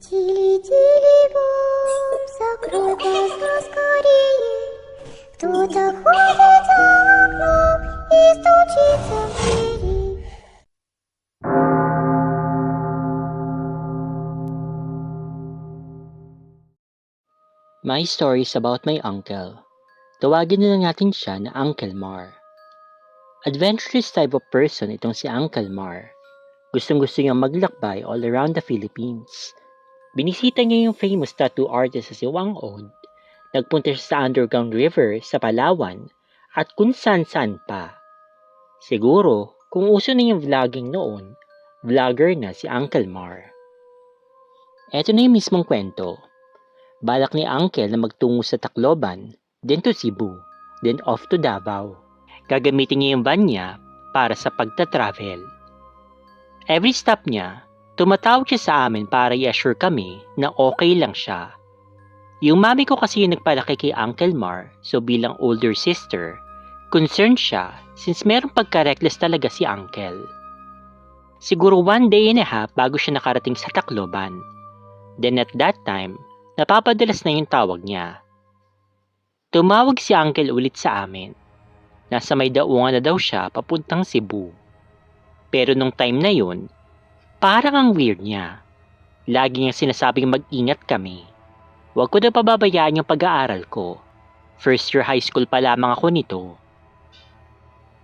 Тили-тили бом, закрой глаза скорее. Кто-то ходит за окном и стучится в двери. My stories about my uncle. Tawagin na lang natin siya na Uncle Mar. Adventurous type of person itong si Uncle Mar. Gustong-gusto niyang maglakbay all around the Philippines. Binisita niya yung famous tattoo artist sa si Wang Od. Nagpunta siya sa underground river sa Palawan at kung saan-saan pa. Siguro, kung uso na yung vlogging noon, vlogger na si Uncle Mar. Eto na yung mismong kwento. Balak ni Uncle na magtungo sa Tacloban, then to Cebu, then off to Davao. Gagamitin niya yung van niya para sa pagta-travel. Every stop niya, tumatawag siya sa amin para i-assure kami na okay lang siya. Yung mami ko kasi yung nagpalaki kay Uncle Mar, so bilang older sister, concerned siya since merong pagka-reckless talaga si Uncle. Siguro 1 day and a half bago siya nakarating sa Tacloban. Then at that time, napapadalas na yung tawag niya. Tumawag si Uncle ulit sa amin. Nasa may daungan na daw siya papuntang Cebu. Pero nung time na yun, parang ang weird niya. Lagi niyang sinasabing mag-ingat kami. Huwag ko na pababayaan yung pag-aaral ko. First year high school pa lamang ako nito.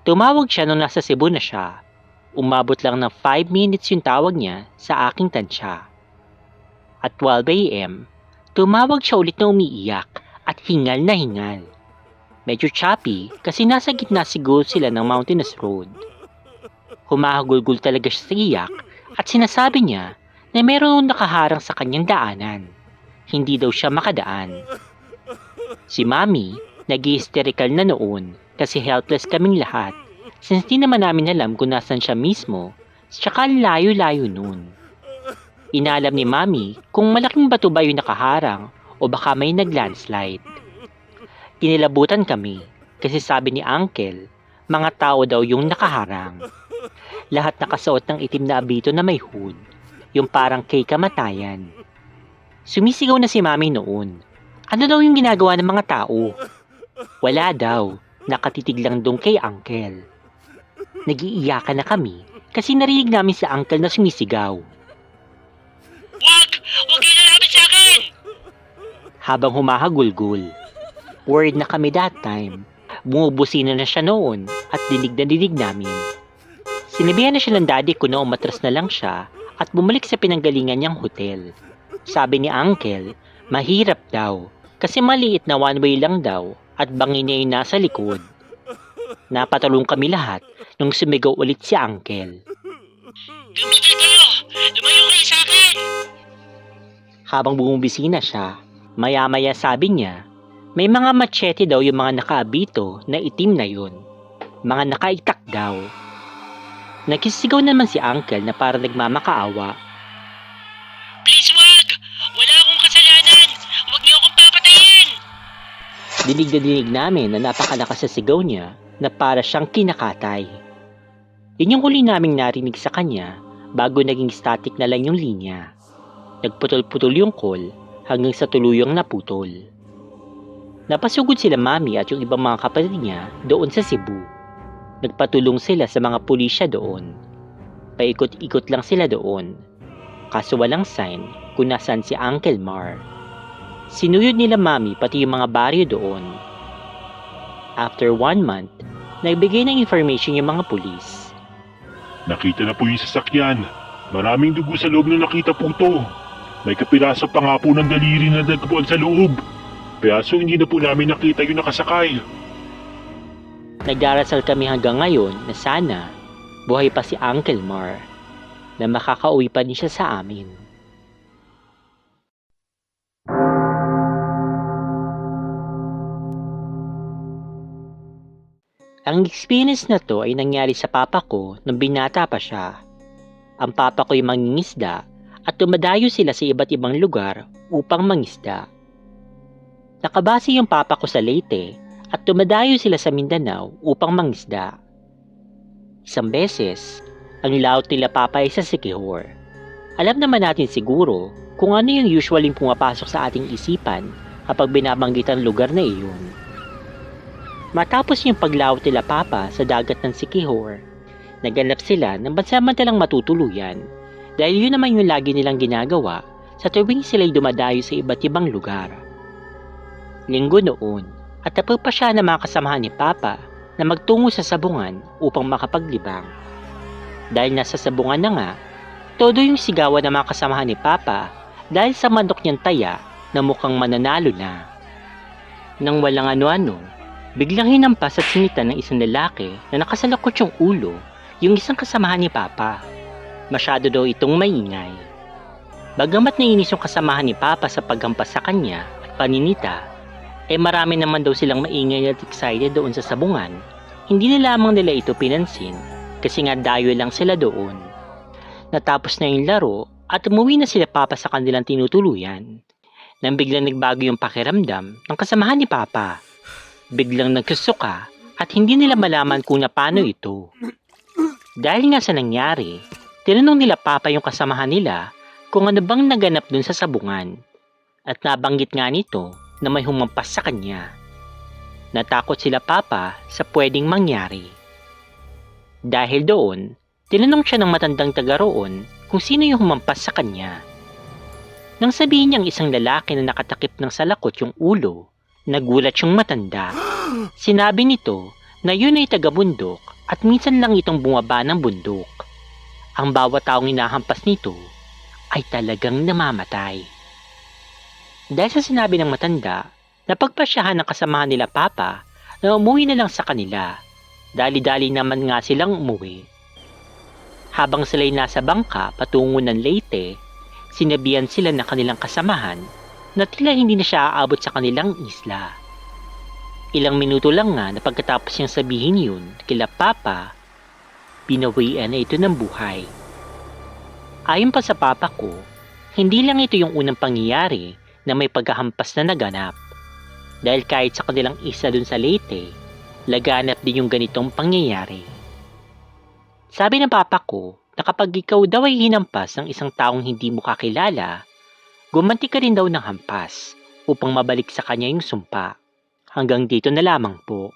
Tumawag siya nung nasa Cebu na siya. Umabot lang ng 5 minutes yung tawag niya sa aking tansya. At 12 a.m., tumawag siya ulit na umiiyak at hingal na hingal. Medyo choppy kasi nasa gitna siguro sila ng mountainous road. Humahagulgul talaga siya sa iyak at sinasabi niya na mayroong nakaharang sa kanyang daanan. Hindi daw siya makadaan. Si Mami, nag-hysterical na noon kasi helpless kaming lahat since di naman namin alam kung nasan siya mismo tsaka layo-layo noon. Inalam ni Mami kung malaking bato ba yung nakaharang o baka may naglandslide. Kinilabutan kami kasi sabi ni Uncle, mga tao daw yung nakaharang. Lahat nakasuot ng itim na abito na may hood, yung parang kay kamatayan. Sumisigaw na si Mami noon. Ano daw yung ginagawa ng mga tao? Wala daw, nakatitig lang doon kay Uncle. Nag-iiyakan na kami kasi narinig namin si Uncle na sumisigaw. Huwag kayo lalapit sa akin! Habang humahagulgul. Worried na kami that time. Bumubusina na siya noon at dinig na dinig namin. Sinabihan na siya ng daddy ko na umatras na lang siya at bumalik sa pinanggalingan niyang hotel. Sabi ni Uncle, mahirap daw kasi maliit na one way lang daw at bangin niya yung nasa likod. Napatalong kami lahat nung sumigaw ulit si Uncle. Tumigil kayo! Lumayo kayo sa akin! Habang bumubisina siya, maya-maya sabi niya, may mga machete daw yung mga nakaabito na itim na yun. Mga nakaitak daw. Nagkisigaw naman si Uncle na para nagmamakaawa. Please wag! Wala akong kasalanan! Huwag niyo akong papatayin! Dinig na dinig namin na napakalakas sa sigaw niya na para siyang kinakatay. Yun yung huli naming narinig sa kanya bago naging static na lang yung linya. Nagputol-putol yung call hanggang sa tuluyang naputol. Napasugod sila Mami at yung ibang mga kapatid niya doon sa Cebu. Nagpatulong sila sa mga pulisya doon. Paikot-ikot lang sila doon. Kaso walang sign kung nasaan si Uncle Mar. Sinuyod nila Mami pati yung mga baryo doon. After 1 month, nagbigay ng information yung mga pulis. Nakita na po yung sasakyan. Maraming dugo sa loob na nakita po to. May kapiraso pa nga po ng daliri na nagpuan sa loob. Kaso hindi na po namin nakita yung nakasakay. Nagdarasal kami hanggang ngayon na sana buhay pa si Uncle Mar na makakauwi pa din siya sa amin. Ang experience na to ay nangyari sa papa ko nung binata pa siya. Ang papa ko ay mangingisda at dumadayo sila sa iba't ibang lugar upang mangisda. Nakabase yung papa ko sa Leyte at dumadayo sila sa Mindanao upang mangisda. Isang beses, ang laot nila papa ay sa Siquijor Alam naman natin siguro kung ano yung usualing pumapasok sa ating isipan kapag binabanggit ang lugar na iyon. Matapos yung paglawat nila Papa sa dagat ng Sikihor, naganap sila ng pansamantalang matutuluyan dahil yun naman yung lagi nilang ginagawa sa tuwing sila'y dumadayo sa iba't ibang lugar. Linggo noon at napagpa siya ng mga kasamahan ni Papa na magtungo sa sabungan upang makapaglibang. Dahil nasa sabungan na nga, todo yung sigawan ng mga kasamahan ni Papa dahil sa manok niyang taya na mukhang mananalo na. Nang walang ano-ano, biglang hinampas at sinitan ng isang lalaki na nakasalakot yung ulo yung isang kasamahan ni Papa. Masyado daw itong maingay. Bagamat nainis yung kasamahan ni Papa sa paghampas sa kanya at paninita, marami naman daw silang maingay at excited doon sa sabungan. Hindi na lamang nila ito pinansin kasi nga dayo lang sila doon. Natapos na yung laro at umuwi na sila Papa sa kanilang tinutuluyan. Nang biglang nagbago yung pakiramdam ng kasamahan ni Papa. Biglang nagkasuka at hindi nila malaman kung na paano ito. Dahil nga sa nangyari, tinanong nila Papa yung kasamahan nila kung ano bang naganap dun sa sabungan. At nabanggit nga nito na may humampas sa kanya. Natakot sila Papa sa pwedeng mangyari. Dahil doon, tinanong siya ng matandang taga roon kung sino yung humampas sa kanya. Nang sabihin niyang isang lalaki na nakatakip ng salakot yung ulo, nagulat yung matanda. Sinabi nito na yun ay taga-bundok at minsan lang itong bumaba ng bundok. Ang bawat taong hinahampas nito ay talagang namamatay. Dahil sa sinabi ng matanda, napagpasyahan ng kasamahan nila Papa na umuwi na lang sa kanila. Dali-dali naman nga silang umuwi. Habang sila'y nasa bangka patungo ng Leyte, sinabihan sila ng kanilang kasamahan na tila hindi na siya aabot sa kanilang isla. Ilang minuto lang nga na pagkatapos niyang sabihin yun kila Papa, binawian na ito ng buhay. Ayon pa sa Papa ko, hindi lang ito yung unang pangyayari na may paghahampas na naganap. Dahil kahit sa kanilang isla dun sa Leyte, laganap din yung ganitong pangyayari. Sabi ng Papa ko na kapag ikaw daw ay hinampas ng isang taong hindi mo kakilala, gumanti ka rin daw ng hampas upang mabalik sa kanya yung sumpa. Hanggang dito na lamang po.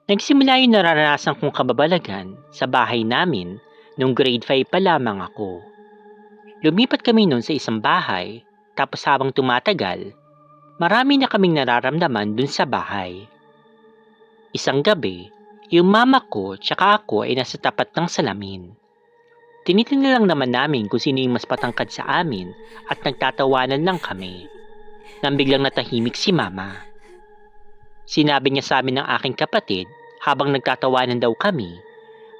Nagsimula yung nararanasan kong kababalagan sa bahay namin nung grade 5 pa lamang ako. Lumipat kami noon sa isang bahay, tapos habang tumatagal, marami na kaming nararamdaman dun sa bahay. Isang gabi, yung mama ko tsaka ako ay nasa tapat ng salamin. Tinitingnan lang naman namin kung sino yung mas patangkad sa amin at nagtatawanan lang kami. Nang biglang natahimik si mama. Sinabi niya sa amin ng aking kapatid habang nagtatawanan daw kami,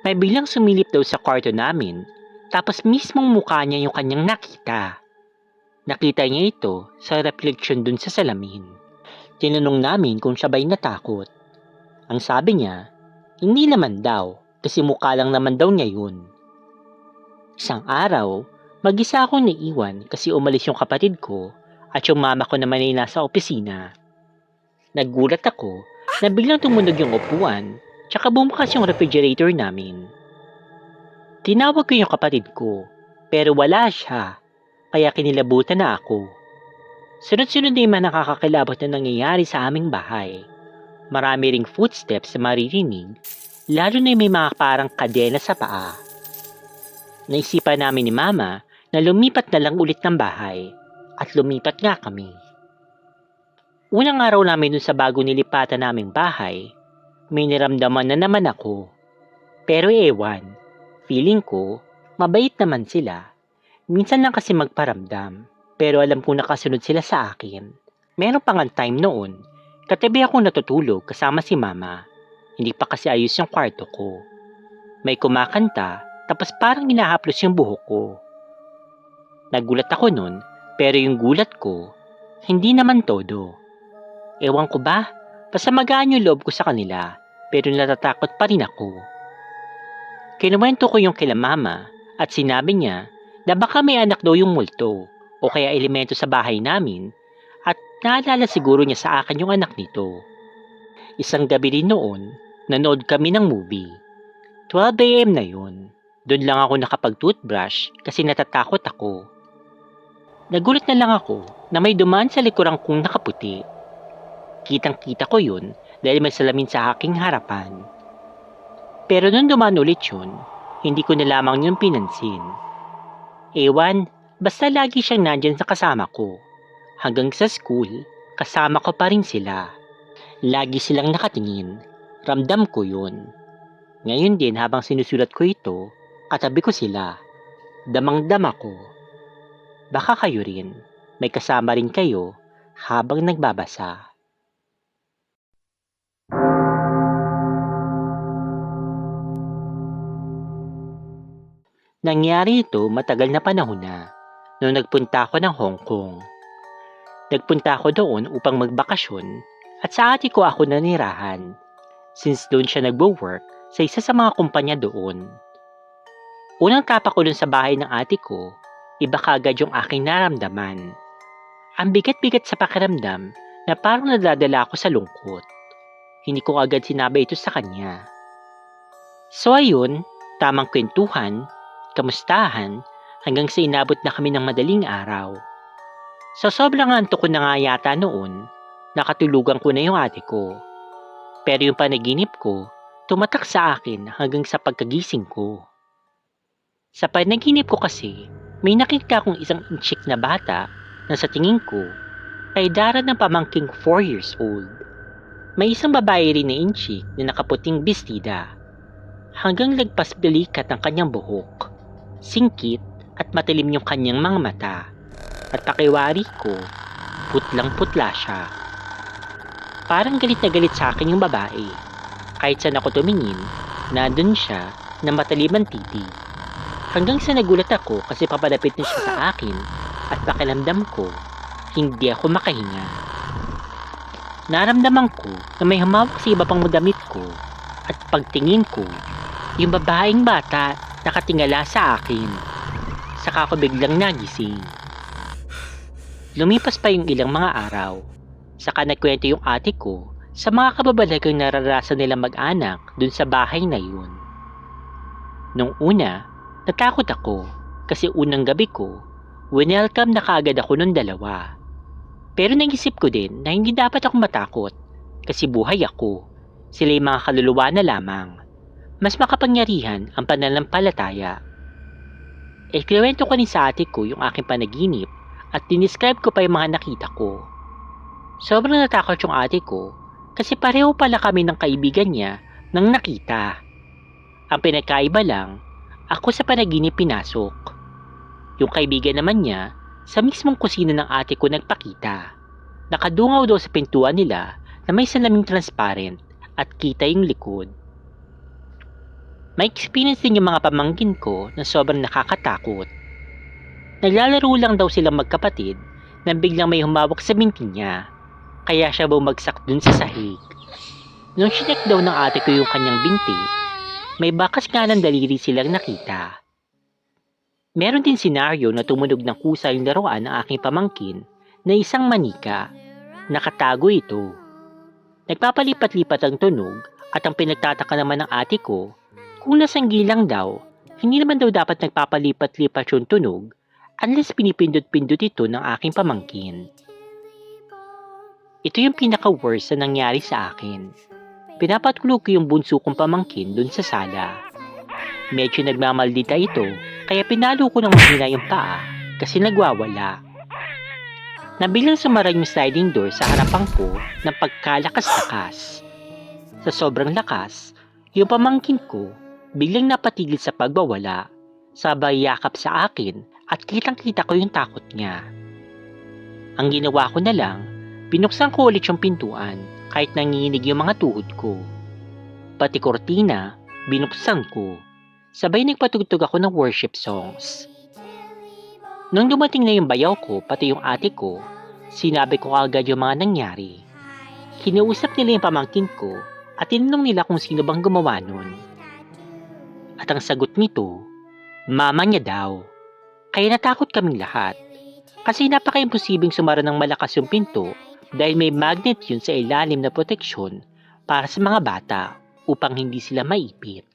may biglang sumilip daw sa kwarto namin tapos mismong mukha niya yung kanyang nakita. Nakita niya ito sa refleksyon dun sa salamin. Tinanong namin kung siya ba'y natakot. Ang sabi niya, hindi naman daw kasi mukha lang naman daw niya yun. Isang araw, mag-isa akong naiwan kasi umalis yung kapatid ko at yung mama ko naman ay nasa opisina. Nagulat ako na biglang tumunog yung upuan tsaka bumukas yung refrigerator namin. Tinawag ko yung kapatid ko pero wala siya kaya kinilabutan na ako. Sunod-sunod na yung mga nakakakilabot na nangyayari sa aming bahay. Marami ring footsteps na maririnig lalo na yung may mga parang kadena sa paa. Naisipan namin ni Mama na lumipat na lang ulit ng bahay at lumipat nga kami. Unang araw namin dun sa bago nilipatan naming bahay, may niramdaman na naman ako. Pero ewan, feeling ko, mabait naman sila. Minsan lang kasi magparamdam, pero alam kong nakasunod sila sa akin. Meron pang time noon, katabi ako natutulog kasama si Mama. Hindi pa kasi ayos yung kwarto ko. May kumakanta, tapos parang hinahaplos yung buhok ko. Nagulat ako nun, pero yung gulat ko, hindi naman todo. Ewan ko ba, basta magaan yung loob ko sa kanila, pero natatakot pa rin ako. Kinuwento ko yung kila Mama at sinabi niya na baka may anak daw yung multo o kaya elemento sa bahay namin at naalala siguro niya sa akin yung anak nito. Isang gabi rin noon, nanood kami ng movie. 12 AM na yun. Doon lang ako nakapag-toothbrush kasi natatakot ako. Nagulat na lang ako na may dumaan sa likuran kong nakaputi. Kitang-kita ko yun dahil may salamin sa aking harapan. Pero nung dumaan ulit yun, hindi ko na lamang yung pinansin. Ewan, basta lagi siyang nandyan sa kasama ko. Hanggang sa school, kasama ko pa rin sila. Lagi silang nakatingin. Ramdam ko yun. Ngayon din habang sinusulat ko ito, katabi ko sila. Damang-dama ko. Baka kayo rin, may kasama rin kayo habang nagbabasa. Nangyari ito matagal na panahon na, noong nagpunta ako ng Hong Kong. Nagpunta ako doon upang magbakasyon at sa ate ko ako nanirahan, since doon siya nagwo-work sa isa sa mga kumpanya doon. Unang tapak ko dun sa bahay ng ate ko, iba kaagad yung aking naramdaman. Ang bigat-bigat sa pakiramdam na parang nadadala ako sa lungkot. Hindi ko agad sinabi ito sa kanya. So ayun, tamang kwentuhan, kamustahan, hanggang sa inabot na kami ng madaling araw. So sobrang antok ko na nga yata noon, nakatulugan ko na yung ate ko. Pero yung panaginip ko, tumatak sa akin hanggang sa pagkagising ko. Sa panaginip ko kasi, may nakita kong isang inchik na bata na sa tingin ko ay dara ng pamangking 4 years old. May isang babae rin na inchik na nakaputing bestida. Hanggang lagpas balikat ang kanyang buhok. Singkit at matilim yung kanyang mga mata. At pakiwari ko, putlang-putla siya. Parang galit na galit sa akin yung babae. Kahit saan ako tumingin, nandun siya na mataliman titi. Hanggang sa nagulat ako kasi papalapit na siya sa akin at pakiramdam ko, hindi ako makahinga. Naramdaman ko na may humawak sa iba pang damit ko at pagtingin ko, yung babaeng bata nakatingala sa akin. Saka ako biglang nagising. Lumipas pa yung ilang mga araw. Saka nagkwento yung ate ko sa mga kababalagang nararasan nilang mag-anak dun sa bahay na yun. Nung una, natakot ako kasi unang gabi ko, welcome na kaagad ako nung dalawa. Pero naisip ko din na hindi dapat ako matakot kasi buhay ako. Sila yung mga kaluluwa na lamang. Mas makapangyarihan ang pananampalataya. Ikiwento ko rin sa ate ko yung aking panaginip at dinescribe ko pa yung mga nakita ko. Sobrang natakot yung ate ko kasi pareho pala kami ng kaibigan niya nang nakita. Ang pinagkaiba lang, ako sa panaginip pinasok. Yung kaibigan naman niya, sa mismong kusina ng ate ko nagpakita. Nakadungaw daw sa pintuan nila na may salaming transparent at kita yung likod. May experience din yung mga pamangkin ko na sobrang nakakatakot. Naglalaro lang daw silang magkapatid nang biglang may humawak sa binti niya. Kaya siya bumagsak dun sa sahig. Nung sinek daw ng ate ko yung kanyang binti, may bakas nga ng daliri silang nakita. Meron din senaryo na tumunog ng kusa yung laruan ng aking pamangkin na isang manika. Nakatago ito. Nagpapalipat-lipat ang tunog at ang pinagtataka naman ng ate ko, kung nasanggi lang daw, hindi naman daw dapat nagpapalipat-lipat yung tunog unless pinipindot-pindot ito ng aking pamangkin. Ito yung pinaka-worst na nangyari sa akin. Pinapatulog ko yung bunso kong pamangkin dun sa sala. Medyo nagmamaldita ito, kaya pinalo ko ng mahina yung paa kasi nagwawala. Nabilang sumara yung sliding door sa harapan ko ng pagkalakas-lakas. Sa sobrang lakas, yung pamangkin ko biglang napatigil sa pagbawala, sabay yakap sa akin at kitang-kita ko yung takot niya. Ang ginawa ko na lang, binuksan ko ulit yung pintuan kahit nanginginig yung mga tuhod ko. Pati kortina, binuksan ko. Sabay nagpatugtog ako ng worship songs. Nung dumating na yung bayaw ko, pati yung ate ko, sinabi ko agad yung mga nangyari. Kinausap nila yung pamangkin ko at tinanong nila kung sino bang gumawa nun. At ang sagot nito, mama niya daw. Kaya natakot kaming lahat. Kasi napaka-imposibleng sumara ng malakas yung pinto dahil may magnet yun sa ilalim na proteksyon para sa mga bata upang hindi sila maipit.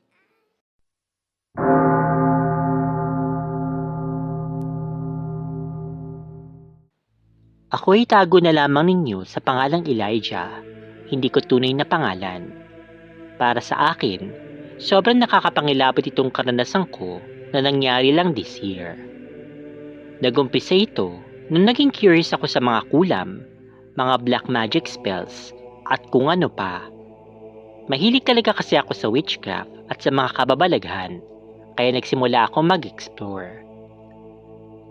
Ako'y itago na lamang ninyo sa pangalang Elijah, hindi ko tunay na pangalan. Para sa akin, sobrang nakakapangilabot itong karanasan ko na nangyari lang this year. Nagumpisa ito nung naging curious ako sa mga kulam, mga black magic spells, at kung ano pa. Mahilig talaga kasi ako sa witchcraft at sa mga kababalaghan, kaya nagsimula ako mag-explore.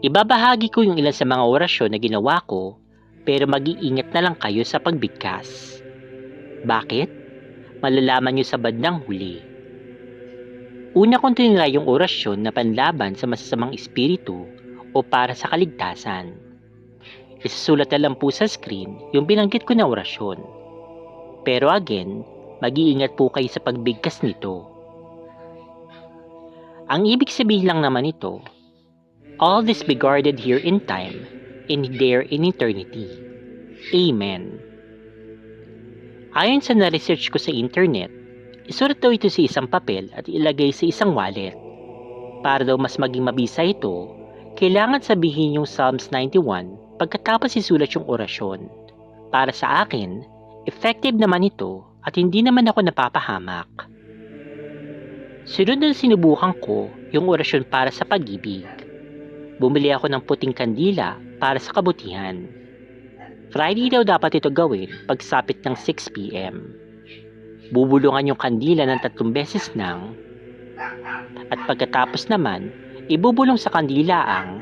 Ibabahagi ko yung ilan sa mga orasyon na ginawa ko, pero mag-iingat na lang kayo sa pagbigkas. Bakit? Malalaman nyo sa bandang huli. Una kong tinry yung orasyon na panlaban sa masasamang espiritu o para sa kaligtasan. Isusulat na lang po sa screen yung binanggit ko na orasyon. Pero again, mag-iingat po kayo sa pagbigkas nito. Ang ibig sabihin lang naman ito, all this be guarded here in time, and there in eternity. Amen. Ayon sa na-research ko sa internet, isulat daw ito sa isang papel at ilagay sa isang wallet. Para daw mas maging mabisa ito, kailangan sabihin yung Psalms 91 pagkatapos isulat yung orasyon. Para sa akin, effective naman ito at hindi naman ako napapahamak. Sunod na sinubukan ko yung orasyon para sa pag-ibig. Bumili ako ng puting kandila para sa kabutihan. Friday daw dapat ito gawin pagsapit ng 6 p.m. Bubulungan yung kandila ng 3 beses nang at pagkatapos naman, ibubulong sa kandila ang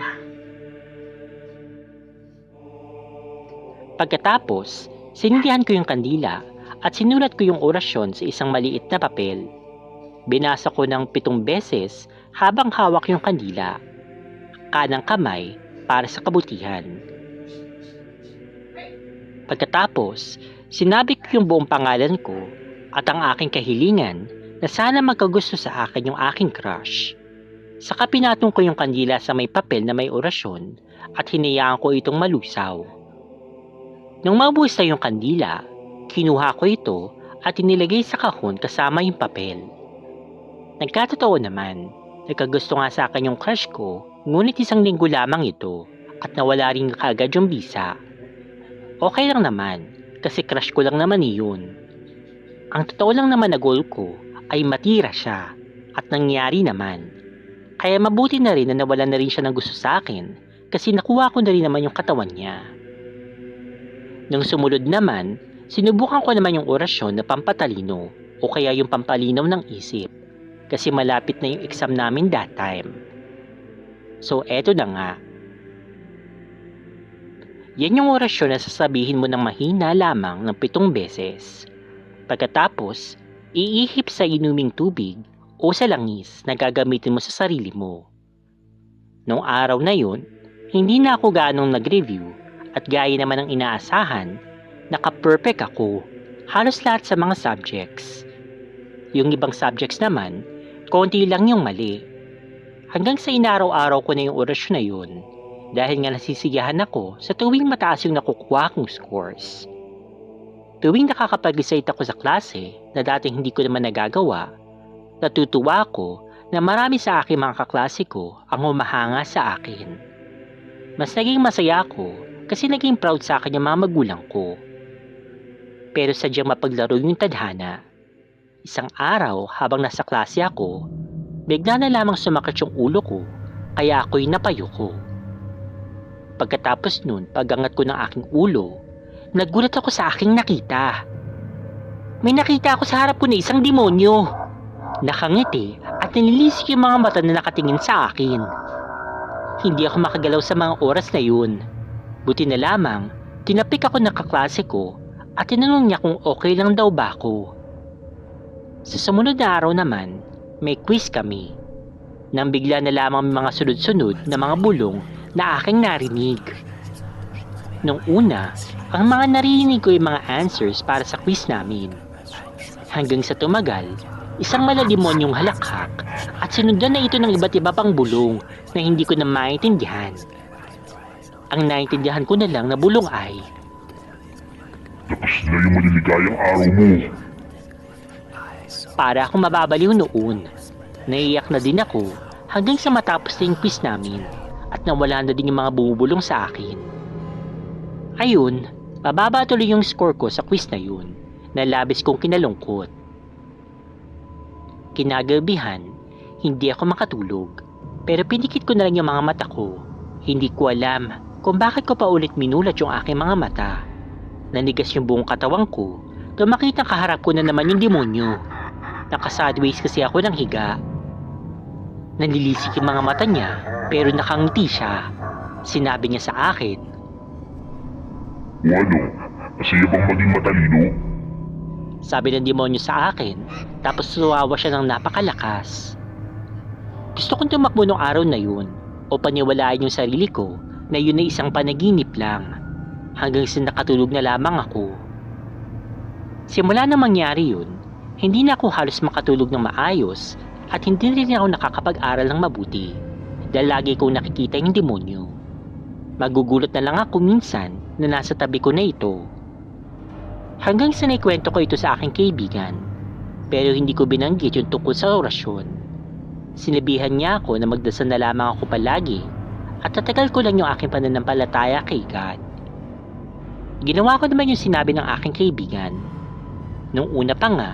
pagkatapos, sinindihan ko yung kandila at sinulat ko yung orasyon sa isang maliit na papel. Binasa ko ng 7 beses habang hawak yung kandila. Kanang kamay para sa kabutihan. Pagkatapos, sinabi ko yung buong pangalan ko at ang aking kahilingan na sana magkagusto sa akin yung aking crush. Saka pinatong ko yung kandila sa may papel na may orasyon at hinayaan ko itong malusaw. Nung maubos na yung kandila, kinuha ko ito at inilagay sa kahon kasama yung papel. Nagkatotoo naman, nagkagusto nga sa akin yung crush ko, ngunit 1 linggo lamang ito at nawala rin kaagad yung bisa. Okay lang naman, kasi crush ko lang naman yun. Ang totoo lang naman na goal ko ay matira siya at nangyari naman. Kaya mabuti na rin na nawala na rin siya ng gusto sa akin kasi nakuha ko na rin naman yung katawan niya. Nung sumunod naman, sinubukan ko naman yung orasyon na pampatalino o kaya yung pampalinaw ng isip kasi malapit na yung exam namin that time. So eto na nga. Yan yung orasyon na sasabihin mo ng mahina lamang ng 7 beses. Pagkatapos, iihip sa inuming tubig o sa langis na gagamitin mo sa sarili mo. Noong araw na yun, hindi na ako gaanong nag-review at gaya naman ng inaasahan, naka-perfect ako halos lahat sa mga subjects. Yung ibang subjects naman, konti lang yung mali. Hanggang sa inaraw-araw ko na yung orasyon na yun dahil nga nasisiyahan ako sa tuwing mataas yung nakukuha kong scores. Tuwing nakakapag-recite ako sa klase na dating hindi ko naman nagagawa, natutuwa ako na marami sa aking mga kaklase ko ang humahanga sa akin. Mas naging masaya ako kasi naging proud sa akin yung mga magulang ko. Pero sadyang mapaglaro yung tadhana. Isang araw habang nasa klase ako, bigla na lamang sumakit yung ulo ko, kaya ako'y napayuko. Pagkatapos nun, pagangat ko ng aking ulo, nagulat ako sa aking nakita. May nakita ako sa harap ko na isang demonyo. Nakangiti at nililisik yung mga mata na nakatingin sa akin. Hindi ako makagalaw sa mga oras na yun. Buti na lamang, tinapik ako ng kaklase ko at tinanong niya kung okay lang daw ba ako. Sa sumunod na araw naman, may quiz kami. Nang bigla na lamang may mga sunod-sunod na mga bulong na aking narinig. Nung una, ang mga narinig ko ay mga answers para sa quiz namin. Hanggang sa tumagal, isang malalimonyong halakhak at sinundan na ito ng iba't iba pang bulong na hindi ko na maintindihan. Ang naintindihan ko na lang na bulong ay, Tapos na yung maliligayang araw mo. Para akong mababaliw noon. Naiyak na din ako hanggang sa matapos na yung quiz namin at nawala na din yung mga bumubulong sa akin. Ayun, mababa tuloy yung score ko sa quiz na yun na labis kong kinalungkot. Kinagabihan, hindi ako makatulog pero pinikit ko na lang yung mga mata ko. Hindi ko alam kung bakit ko pa ulit minulat yung aking mga mata. Nanigas yung buong katawan ko nang makitang kaharap ko na naman yung demonyo. Naka-sideways kasi ako ng higa. Nanilisik yung mga mata niya pero nakangiti siya. Sinabi niya sa akin, O ano, masaya bang maging matalino? sabi ng demonyo sa akin, tapos suwawa siya ng napakalakas. Gusto kong tumakbo nung araw na yun o paniwalaan yung sarili ko na yun ay isang panaginip lang hanggang sa nakatulog na lamang ako. Simula na mangyari yun, hindi na ako halos makatulog ng maayos at hindi rin ako nakakapag-aral ng mabuti dahil lagi kong nakikita yung demonyo. Magugulat na lang ako minsan na nasa tabi ko na ito. Hanggang sa naikwento ko ito sa aking kaibigan pero hindi ko binanggit yung tungkol sa orasyon. Sinabihan niya ako na magdasal na lamang ako palagi at tatagal ko lang yung aking pananampalataya kay God. Ginawa ko naman yung sinabi ng aking kaibigan. Nung una pa nga,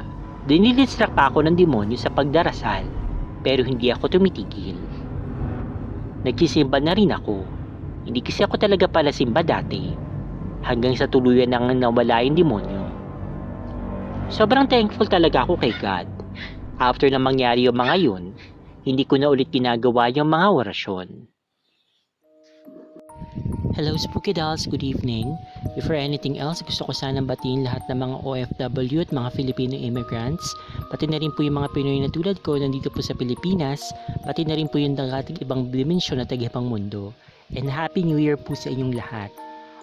dinilidistract pa ako ng demonyo sa pagdarasal pero hindi ako tumitigil. Nagsisimba na rin ako. Hindi kasi ako talaga pala simba dati hanggang sa tuluyan nang nawala yung demonyo. Sobrang thankful talaga ako kay God. After na mangyari yung mga yun, hindi ko na ulit ginagawa yung mga orasyon. Hello Spooky Dolls, good evening. Before anything else, gusto ko sanang batiin lahat ng mga OFW at mga Filipino immigrants, pati na rin po yung mga Pinoy na tulad ko nandito po sa Pilipinas, pati na rin po yung dating ibang dimensyon at tag-ibang mundo. And Happy New Year po sa inyong lahat.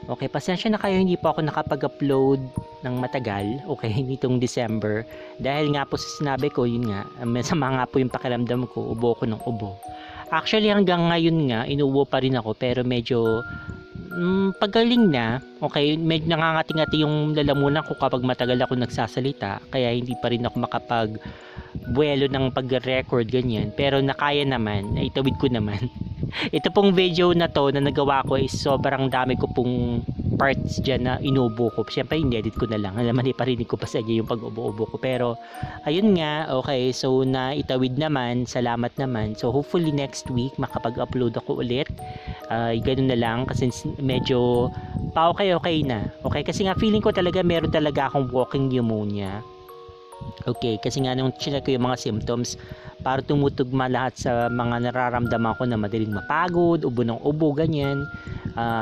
Okay, pasensya na kayo, hindi po ako nakapag-upload ng matagal, okay, nitong December. Dahil nga po sa sinabi ko, yun nga, masama nga po yung pakiramdam ko, ubo ko ng ubo. Actually, hanggang ngayon nga, inuubo pa rin ako, pero medyo pagaling na, okay, medyo nangangati-ngati yung lalamunan ko kapag matagal ako nagsasalita, kaya hindi pa rin ako makapag-buwelo ng pag-record, ganyan. Pero nakaya naman, naitawid ko naman. Ito pong video na to na nagawa ko is sobrang dami ko pong parts dyan na inubo ko. Siyempre, in-edit ko na lang. Alam mo, iparinig ko pa sa inyo yung pag-ubo-ubo ko. Pero, ayun nga, okay, so naitawid naman, salamat naman. So, hopefully next week, makapag-upload ako ulit. Ganun na lang, kasi medyo pa-okay na. Okay, kasi nga feeling ko talaga meron talaga akong walking pneumonia. Okay, kasi nga nung chinek ko yung mga symptoms, para tumutugma lahat sa mga nararamdaman ko na madaling mapagod, ubo ng ubo, ganyan.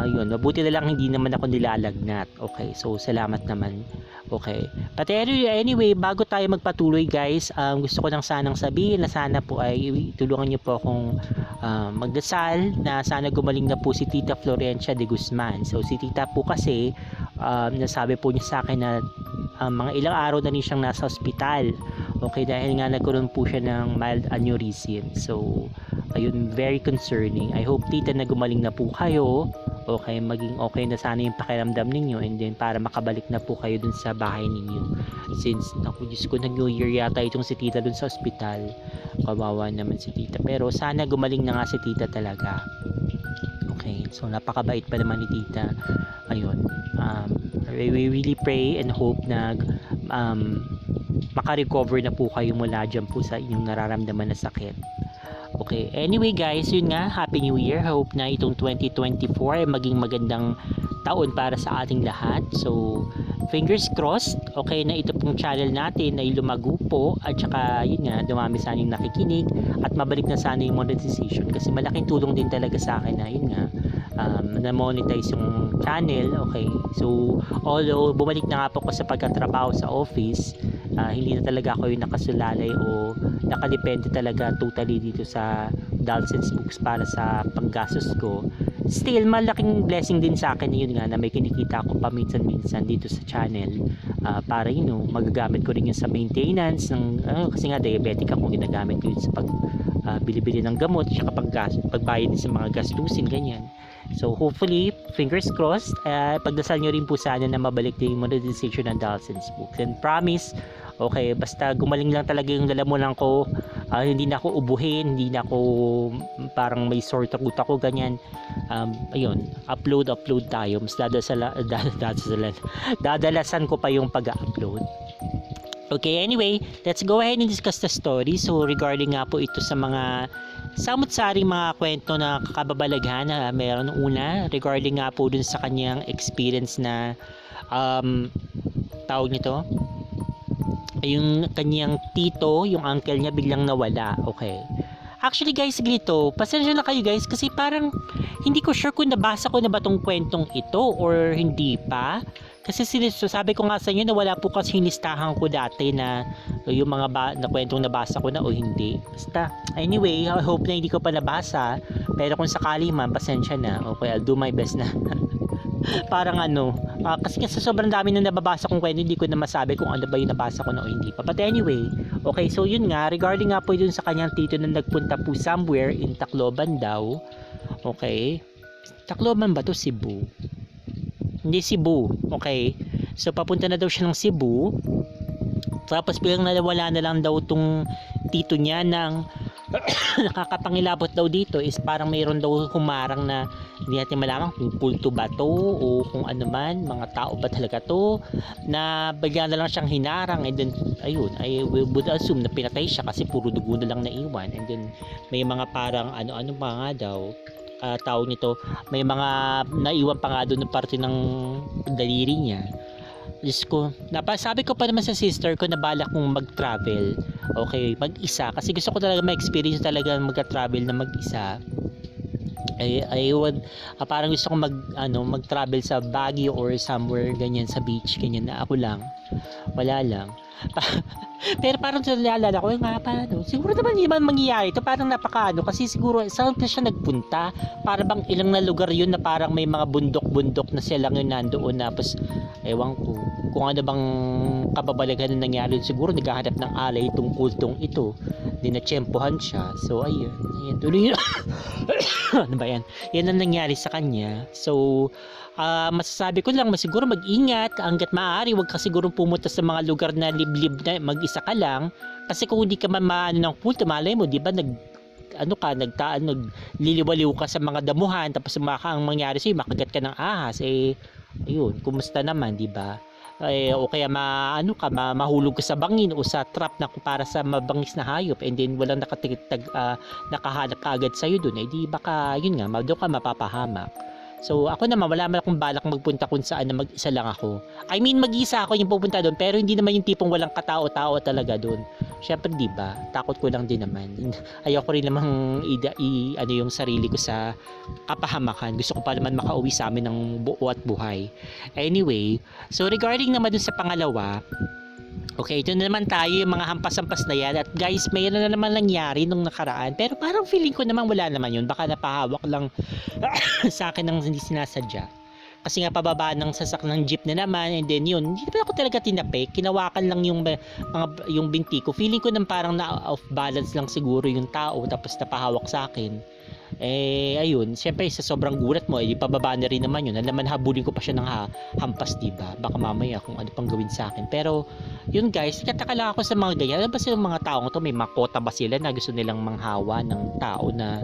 Yun, mabuti na lang hindi naman ako nilalagnat. Okay, so salamat naman. Okay. But anyway, bago tayo magpatuloy guys, gusto ko lang sanang sabihin na sana po ay tulungan niyo po akong magdasal na sana gumaling na po si Tita Florencia de Guzman. So si Tita po kasi, nasabi po niya sa akin na mga ilang araw na rin siyang nasa ospital. Okay, dahil nga nagkaroon po siya ng mild aneurysm. So, ayun, very concerning. I hope tita na gumaling na po kayo. Okay, maging okay na sana yung pakiramdam ninyo and then para makabalik na po kayo dun sa bahay ninyo. Since, naku, Diyos ko, nag-New Year yata itong si tita dun sa ospital. Kawawa naman si tita. Pero sana gumaling na nga si tita talaga. Okay, so napakabait pa naman ni tita. Ayun, we really pray and hope na makarecover na po kayo mula dyan po sa inyong nararamdaman na sakit. Okay, anyway guys, yun nga, Happy New Year. Hope na itong 2024 ay maging magandang taon para sa ating lahat. So, fingers crossed, okay, na ito pong channel natin ay lumago po at saka yun nga, dumami sana yung nakikinig at mabalik na sana yung monetization kasi malaking tulong din talaga sa akin na yun nga, na-monetize yung channel. Okay, so although bumalik na nga po ako sa pagkatrabaho sa office, hindi na talaga ako yung nakasulalay o nakadepende talaga totally dito sa Dalson's Books para sa panggastos ko. Still, malaking blessing din sa akin yun nga na may kinikita ako paminsan-minsan dito sa channel para yun know, magagamit ko rin yun sa maintenance ng, kasi nga diabetic ako, ginagamit ko yun sa bili-bili ng gamot at pagbayad din sa mga gastusin, ganyan. So hopefully, fingers crossed, pagdasal nyo rin po sana na mabalik din yung monetization ng Dalson's Books. And promise, Okay, basta gumaling lang talaga yung lalamunan ko. Hindi na ako ubuhin, hindi na ako parang may sore throat ako, ganyan. Ayun, upload tayo. Mas dadalasan ko pa yung pag-upload. Okay, anyway, let's go ahead and discuss the story. So, regarding nga po ito sa mga samot-saring mga kwento na kababalaghan na meron una, regarding nga po dun sa kanyang experience na tawag nito, yung kanyang tito, yung uncle niya biglang nawala. Okay. Actually guys, ganito, pasensya na kayo guys kasi parang hindi ko sure kung nabasa ko na ba tong kwentong ito or hindi pa. Kasi sabi ko nga sa inyo na wala po kasi listahan ko dati na yung mga na kwentong nabasa ko na o hindi. Basta, anyway, I hope na hindi ko pa nabasa. Pero kung sakali man, pasensya na. Okay, I'll do my best na. Parang kasi sa sobrang dami na nababasa kong kwento, hindi ko na masabi kung ano ba yung nabasa ko na o hindi pa. But anyway, okay, so yun nga, regarding nga po yun sa kanyang tito na nagpunta po somewhere in Tacloban daw. Okay, Tacloban ba to? Cebu? Hindi, Cebu. Okay, so papunta na daw siya ng Cebu. Tapos biglang nawala na lang daw tong tito niya ng nakakapangilabot daw dito is parang mayroon daw humarang na hindi natin malaman kung kulto ba to o kung ano man, mga tao ba talaga to, na bigla na lang siyang hinarang, and then ayun, I would assume na pinatay siya kasi puro dugo na lang naiwan, and then may mga parang ano pa nga daw, tawag nito, may mga naiwan pa nga doon ng parte ng daliri niya. Diyos ko, sabi ko pa naman sa sister ko na balak kong mag-travel, okay, mag-isa, kasi gusto ko talaga ma-experience talaga mag-travel na mag-isa. Parang gusto ko mag-travel sa Baguio or somewhere ganyan sa beach, ganyan na ako lang, wala lang. Pero parang naalala ko nga paano, siguro naman hindi man mangyayari ito, parang kasi siguro saan na siya nagpunta, para bang ilang na lugar yun na parang may mga bundok-bundok na siya lang yun nandoon, tapos ewan ko kung ano bang kababalaghan na nangyari, siguro naghahanap ng alay itong kultong ito, dinatsyempohan siya, so ayun tuloy. Ano ba yan? Yan ang nangyari sa kanya. So masasabi ko lang, siguro mag-ingat hanggat maaari, wag ka siguro pumunta sa mga lugar na liblib na mag-isa ka lang, kasi kung hindi ka man maano ng kulto, malay mo, di ba, nagliliwaliw ka sa mga damuhan, tapos ang mangyari sa'yo, makagat ka ng ahas, ayun, kumusta naman, di ba? O kaya mahulog ka sa bangin o sa trap na para sa mabangis na hayop, and then walang nakahanap ka agad sa'yo dun, di baka, yun nga, doon ka mapapahamak. So ako naman, wala man akong balak magpunta kung saan na mag-isa lang ako. I mean, mag-isa ako yung pupunta doon, pero hindi naman yung tipong walang katao-tao talaga doon. Syempre, di ba? Takot ko lang din naman. Ayoko rin namang yung sarili ko sa kapahamakan. Gusto ko pa naman makauwi sa amin ng buo at buhay. Anyway, so regarding naman dun sa pangalawa, okay, ito na naman tayo, yung mga hampas-hampas na yan. At guys, mayroon na naman nangyari nung nakaraan. Pero parang feeling ko naman wala naman yun. Baka napahawak lang sa akin ng hindi sinasadya. Kasi nga pababa ng ng jeep na naman, and then yun, hindi naman ako talaga tinapik. Kinawakan lang yung binti ko. Feeling ko nang parang na off balance lang siguro yung tao, tapos napahawak sa akin. Ayun, syempre sa sobrang gulat mo, pababa na rin naman yun. Naman habulin ko pa siya ng hampas, diba? Baka mamaya kung ano pang gawin sa akin. Pero yun guys, kataka lang ako sa mga ganyan. Ano ba silang mga taong to, may makota ba sila na gusto nilang manghawa ng tao na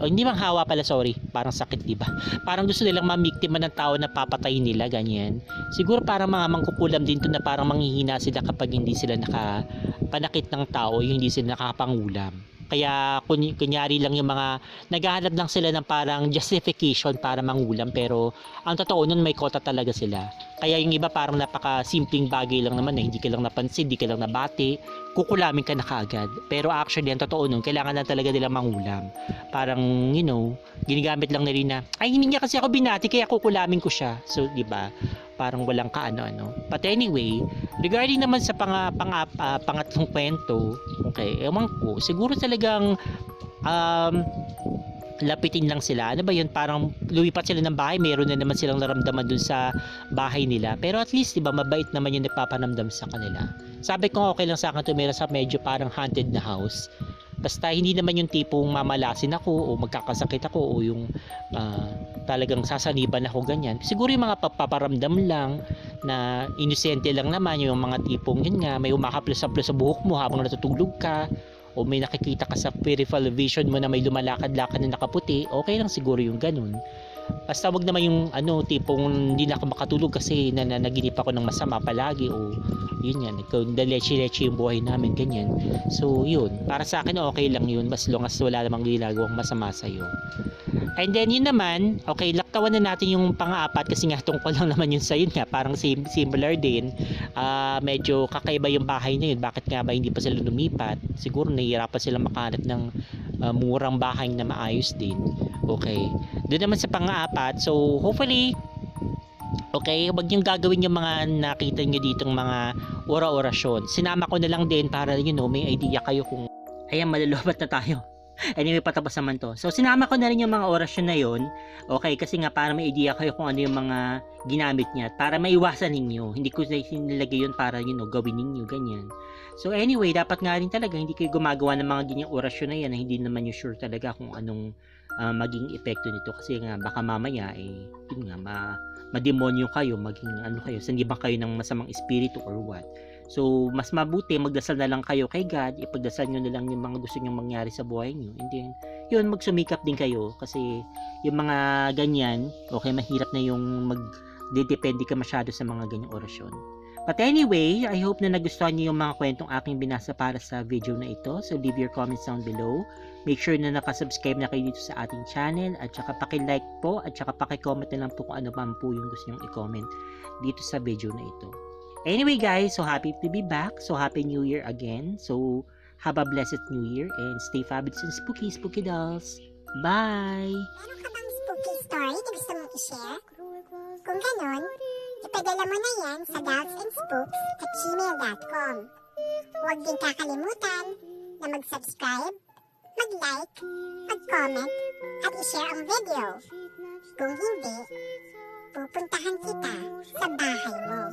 hindi manghawa pala, sorry, parang sakit, diba? Parang gusto nilang mamiktima ng tao na papatayin nila, ganyan. Siguro parang mga mangkukulam din to na parang manghihina sila kapag hindi sila nakapanakit ng tao, yung hindi sila nakapangulam. Kaya kunyari lang yung mga naghahanap lang sila ng parang justification para mangulam, pero ang totoo nun may kota talaga sila. Kaya yung iba parang napaka-simpleng bagay lang naman na hindi ka lang napansin, hindi ka lang nabati, kukulamin ka na kaagad. Pero actually ang totoo nun, kailangan na talaga nila mangulam. Parang ginagamit lang na rin na, ay hindi niya kasi ako binati kaya kukulamin ko siya. So di ba? Parang walang kaano-ano. But anyway, regarding naman sa pangatlong kwento, okay, ewan ko, siguro talagang lapitin lang sila. Ano ba yun? Parang lumipat sila ng bahay, meron na naman silang naramdaman dun sa bahay nila. Pero at least, diba, mabait naman yung nagpapanamdam sa kanila. Sabi ko, okay lang sa akin tumira sa medyo parang haunted na house. Basta hindi naman yung tipong mamalasin ako o magkakasakit ako o yung talagang sasaniban ako, ganyan. Siguro yung mga paparamdam lang na inosente lang naman, yung mga tipong yun nga, may umakaplos-aplos sa buhok mo habang natutulog ka, o may nakikita ka sa peripheral vision mo na may lumalakad-lakad na nakaputi, okay lang siguro yung ganun. Basta wag naman yung tipong hindi na ako makatulog kasi nanaginip ako ng masama palagi, o yun yan, leche-leche yung buhay namin, ganyan. So yun, para sa akin okay lang yun, as long as wala namang ginagawang masama sa'yo. And then yun naman, okay, laktawan na natin yung pang-apat kasi nga tungkol lang naman yun sa yun nga, parang similar din. Medyo kakaiba yung bahay na yun. Bakit nga ba hindi pa sila lumipat? Siguro nahihirapan sila makahanap ng murang bahay na maayos din. Okay. Doon naman sa pang-apat, so hopefully, okay, wag niyong gagawin yung mga nakita niyo ditong mga ora-orasyon. Sinama ko na lang din para may idea kayo kung ayan, malulubat na tayo. Anyway, patapos naman to. So, sinama ko na rin yung mga orasyon na yon. Okay, kasi nga para may idea kayo kung ano yung mga ginamit niya. Para maiwasan ninyo. Hindi ko nilagay yun para, gawin ninyo, ganyan. So, anyway, dapat nga rin talaga, hindi kayo gumagawa ng mga ganyang orasyon na yan na hindi naman yung sure talaga kung anong maging epekto nito. Kasi nga, baka mamaya, yun nga, mademonyo kayo, maging kayo, sandiban kayo ng masamang espiritu or what. So, mas mabuti, magdasal na lang kayo kay God, ipagdasal nyo na lang yung mga gusto nyong mangyari sa buhay nyo. And then, yun, magsumikap din kayo kasi yung mga ganyan, okay, mahirap na yung magdedepende ka masyado sa mga ganyang orasyon. But anyway, I hope na nagustuhan nyo yung mga kwentong aking binasa para sa video na ito. So, leave your comments down below. Make sure na nakasubscribe na kayo dito sa ating channel at saka paki-like po at saka paki-comment na lang po kung ano man po yung gusto nyong i-comment dito sa video na ito. Anyway guys, so happy to be back. So happy New Year again. So have a blessed New Year and stay fabulous and spooky dolls. Bye! Meron ka bang spooky story na gusto mong i-share? Kung ganon, ipadala mo na yan sa dollsandspooks@gmail.com. Huwag din kakalimutan na mag-subscribe, mag-like, mag-comment, at i-share ang video. Kung hindi, pupuntahan kita sa bahay mo.